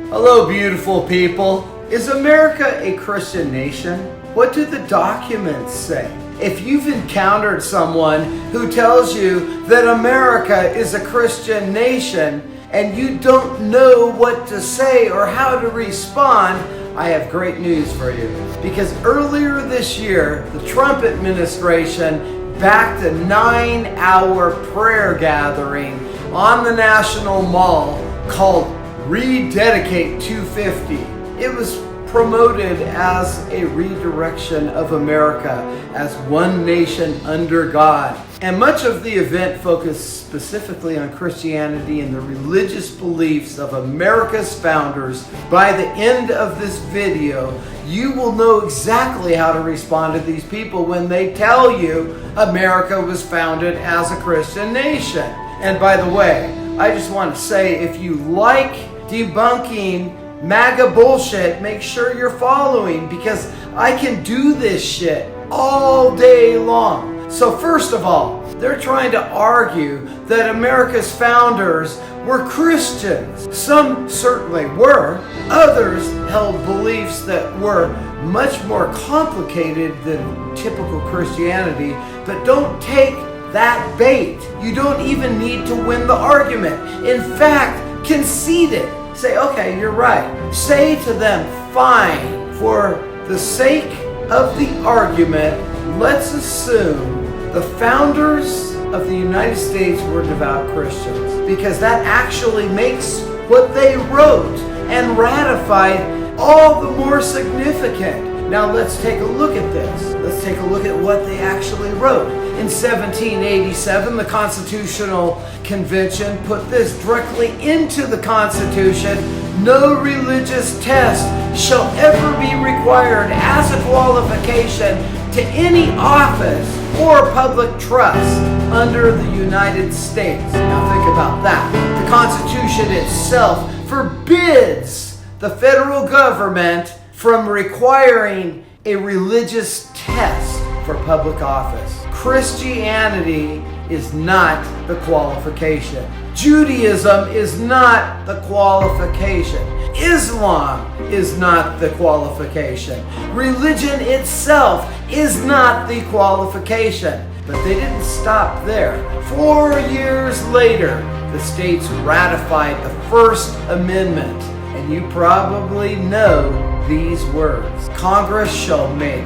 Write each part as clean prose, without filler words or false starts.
Hello, beautiful people. Is America a Christian nation? What do the documents say? If you've encountered someone who tells you that America is a Christian nation and you don't know what to say or how to respond, I have great news for you. Because earlier this year, the Trump administration backed a 9-hour prayer gathering on the National Mall called Rededicate 250. It was promoted as a redirection of America as one nation under God. And much of the event focused specifically on Christianity and the religious beliefs of America's founders. By the end of this video, you will know exactly how to respond to these people when they tell you America was founded as a Christian nation. And by the way, I just want to say, if you like debunking MAGA bullshit, make sure you're following, because I can do this shit all day long. So first of all, they're trying to argue that America's founders were Christians. Some certainly were. Others held beliefs that were much more complicated than typical Christianity. But don't take that bait. You don't even need to win the argument. In fact, concede it. Say, okay, you're right. Say to them, fine, for the sake of the argument, let's assume the founders of the United States were devout Christians, because that actually makes what they wrote and ratified all the more significant. Now let's take a look at this. Let's take a look at what they actually wrote. In 1787, the Constitutional Convention put this directly into the Constitution: no religious test shall ever be required as a qualification to any office or public trust under the United States. Now think about that. The Constitution itself forbids the federal government from requiring a religious test for public office. Christianity is not the qualification. Judaism is not the qualification. Islam is not the qualification. Religion itself is not the qualification. But they didn't stop there. 4 years later, the states ratified the First Amendment. And you probably know these words: Congress shall make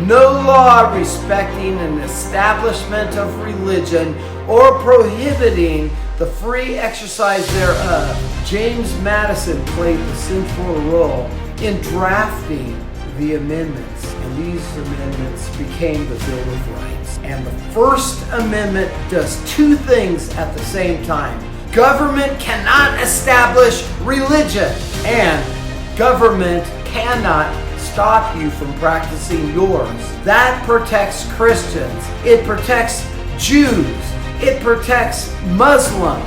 no law respecting an establishment of religion or prohibiting the free exercise thereof. James Madison played the central role in drafting the amendments, and these amendments became the Bill of Rights. And the First Amendment does two things at the same time. Government cannot establish religion, and government cannot stop you from practicing yours. That protects Christians. It protects Jews. It protects Muslims.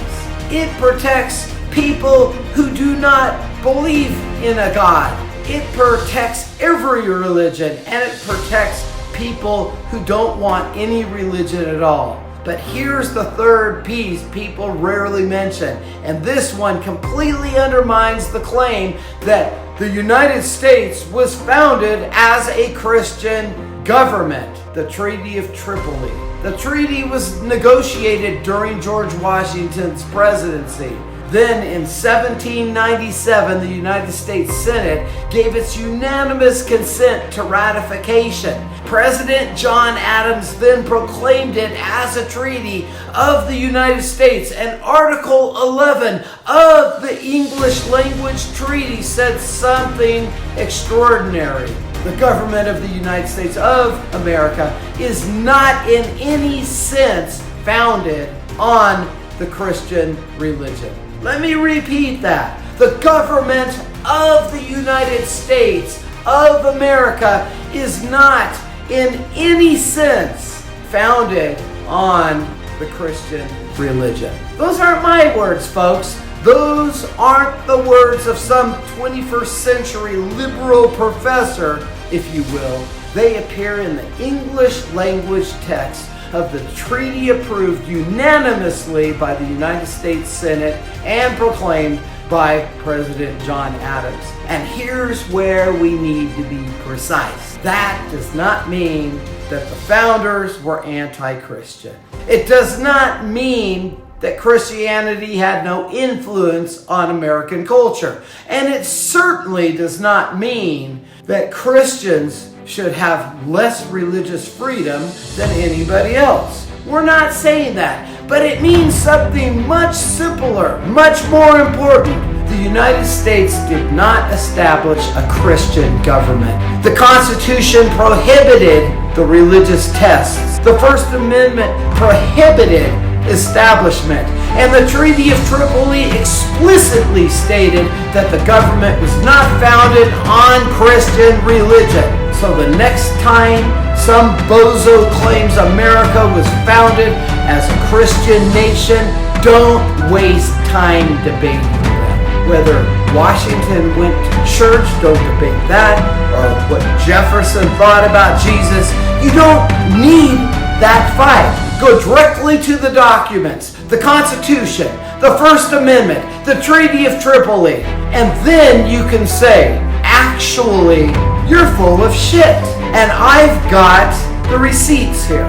It protects people who do not believe in a God. It protects every religion, and it protects people who don't want any religion at all. But here's the third piece people rarely mention, and this one completely undermines the claim that the United States was founded as a Christian government: the Treaty of Tripoli. The treaty was negotiated during George Washington's presidency. Then in 1797, the United States Senate gave its unanimous consent to ratification. President John Adams then proclaimed it as a treaty of the United States, and Article 11 of the English language treaty said something extraordinary. The government of the United States of America is not in any sense founded on the Christian religion. Let me repeat that. The government of the United States of America is not in any sense founded on the Christian religion. Those aren't my words, folks. Those aren't the words of some 21st century liberal professor, if you will. They appear in the English language text of the treaty approved unanimously by the United States Senate and proclaimed by President John Adams. And here's where we need to be precise. That does not mean that the founders were anti-Christian. It does not mean that Christianity had no influence on American culture. And it certainly does not mean that Christians should have less religious freedom than anybody else. We're not saying that. But it means something much simpler, much more important. The United States did not establish a Christian government. The Constitution prohibited the religious tests. The First Amendment prohibited establishment. And the Treaty of Tripoli explicitly stated that the government was not founded on Christian religion. So the next time some bozo claims America was founded as a Christian nation, don't waste time debating them. Whether Washington went to church, don't debate that, or what Jefferson thought about Jesus. You don't need that fight. Go directly to the documents, the Constitution, the First Amendment, the Treaty of Tripoli, and then you can say, actually, you're full of shit. And I've got the receipts here.